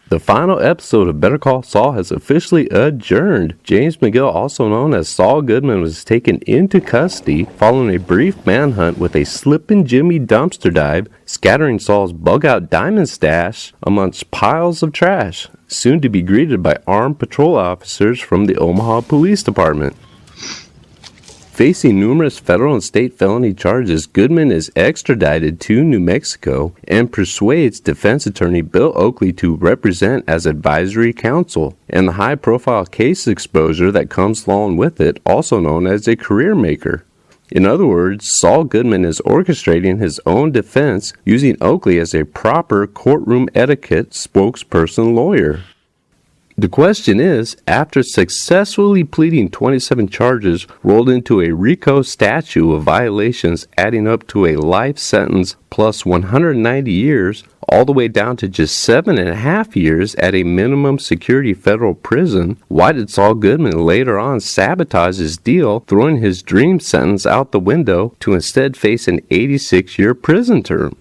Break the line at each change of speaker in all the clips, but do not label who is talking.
The final episode of Better Call Saul has officially adjourned. James McGill, also known as Saul Goodman, was taken into custody following a brief manhunt with a Slippin' Jimmy dumpster dive, scattering Saul's bug-out diamond stash amongst piles of trash, soon to be greeted by armed patrol officers from the Omaha Police Department. Facing numerous federal and state felony charges, Goodman is extradited to New Mexico and persuades defense attorney Bill Oakley to represent as advisory counsel, and the high-profile case exposure that comes along with it, also known as a career maker. In other words, Saul Goodman is orchestrating his own defense using Oakley as a proper courtroom etiquette spokesperson lawyer. The question is, after successfully pleading 27 charges rolled into a RICO statute of violations adding up to a life sentence plus 190 years, all the way down to just 7.5 years at a minimum security federal prison, why did Saul Goodman later on sabotage his deal, throwing his dream sentence out the window to instead face an 86-year prison term?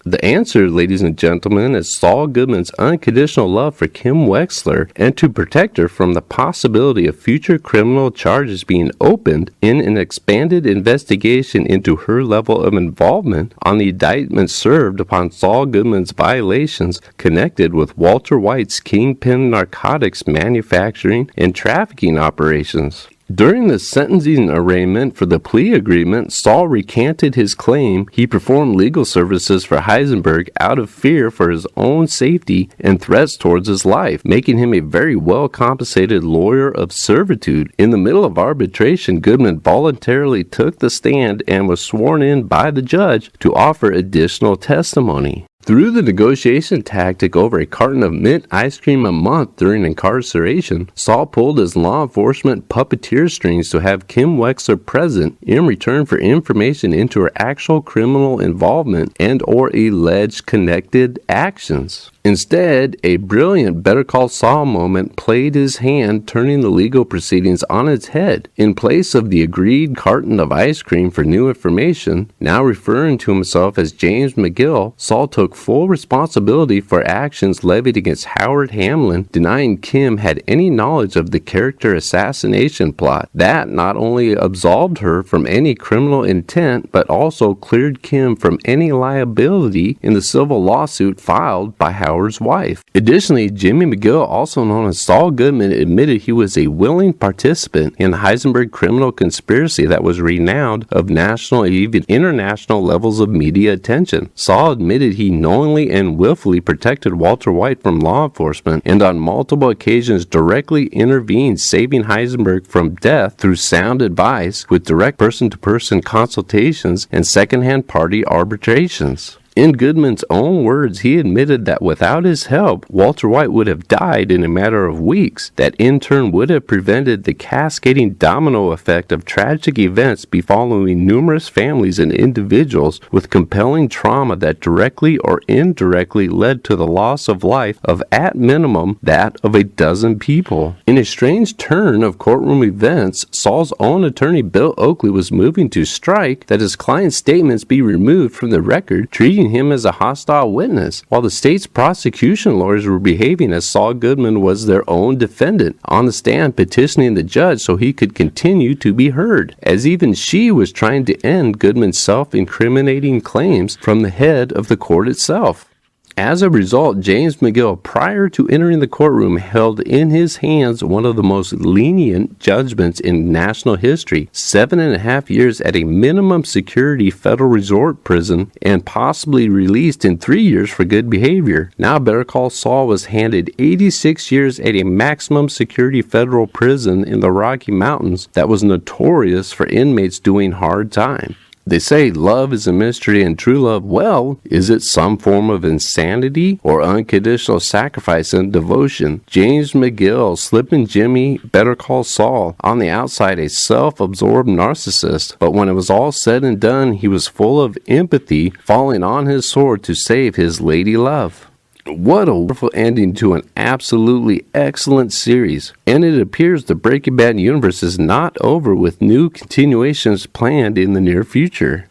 The answer, ladies and gentlemen, is Saul Goodman's unconditional love for Kim Wexler and to protect her from the possibility of future criminal charges being opened in an expanded investigation into her level of involvement on the indictment served upon Saul Goodman's violations connected with Walter White's kingpin narcotics manufacturing and trafficking operations. During the sentencing arraignment for the plea agreement, Saul recanted his claim he performed legal services for Heisenberg out of fear for his own safety and threats towards his life, making him a very well-compensated lawyer of servitude. In the middle of arbitration, Goodman voluntarily took the stand and was sworn in by the judge to offer additional testimony. Through the negotiation tactic over a carton of mint ice cream a month during incarceration, Saul pulled his law enforcement puppeteer strings to have Kim Wexler present in return for information into her actual criminal involvement and or alleged connected actions. Instead, a brilliant Better Call Saul moment played his hand, turning the legal proceedings on its head. In place of the agreed carton of ice cream for new information, now referring to himself as James McGill, Saul took full responsibility for actions levied against Howard Hamlin, denying Kim had any knowledge of the character assassination plot. That not only absolved her from any criminal intent, but also cleared Kim from any liability in the civil lawsuit filed by Howard's wife. Additionally, Jimmy McGill, also known as Saul Goodman, admitted he was a willing participant in the Heisenberg criminal conspiracy that was renowned of national and even international levels of media attention. Saul admitted he knowingly and willfully protected Walter White from law enforcement and on multiple occasions directly intervened, saving Heisenberg from death through sound advice with direct person-to-person consultations and second-hand party arbitrations. In Goodman's own words, he admitted that without his help, Walter White would have died in a matter of weeks, that in turn would have prevented the cascading domino effect of tragic events befalling numerous families and individuals with compelling trauma that directly or indirectly led to the loss of life of, at minimum, that of a dozen people. In a strange turn of courtroom events, Saul's own attorney Bill Oakley was moving to strike that his client's statements be removed from the record, treating him as a hostile witness, while the state's prosecution lawyers were behaving as Saul Goodman was their own defendant, on the stand petitioning the judge so he could continue to be heard, as even she was trying to end Goodman's self-incriminating claims from the head of the court itself. As a result, James McGill, prior to entering the courtroom, held in his hands one of the most lenient judgments in national history, 7.5 years at a minimum security federal resort prison and possibly released in 3 years for good behavior. Now Better Call Saul was handed 86 years at a maximum security federal prison in the Rocky Mountains that was notorious for inmates doing hard time. They say love is a mystery and true love, well, is it some form of insanity or unconditional sacrifice and devotion? James McGill, Slippin' Jimmy, Better Call Saul, on the outside a self-absorbed narcissist, but when it was all said and done, he was full of empathy, falling on his sword to save his lady love. What a wonderful ending to an absolutely excellent series. And it appears the Breaking Bad universe is not over, with new continuations planned in the near future.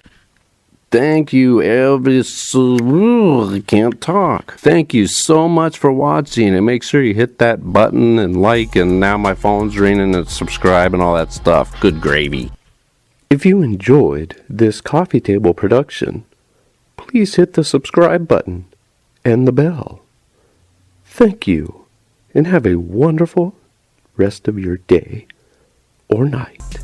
Thank you, Elvis. I can't talk. Thank you so much for watching, and make sure you hit that button and like, and now my phone's ringing, and subscribe and all that stuff. Good gravy. If you enjoyed this coffee table production, please hit the subscribe button and the bell. Thank you, and have a wonderful rest of your day or night.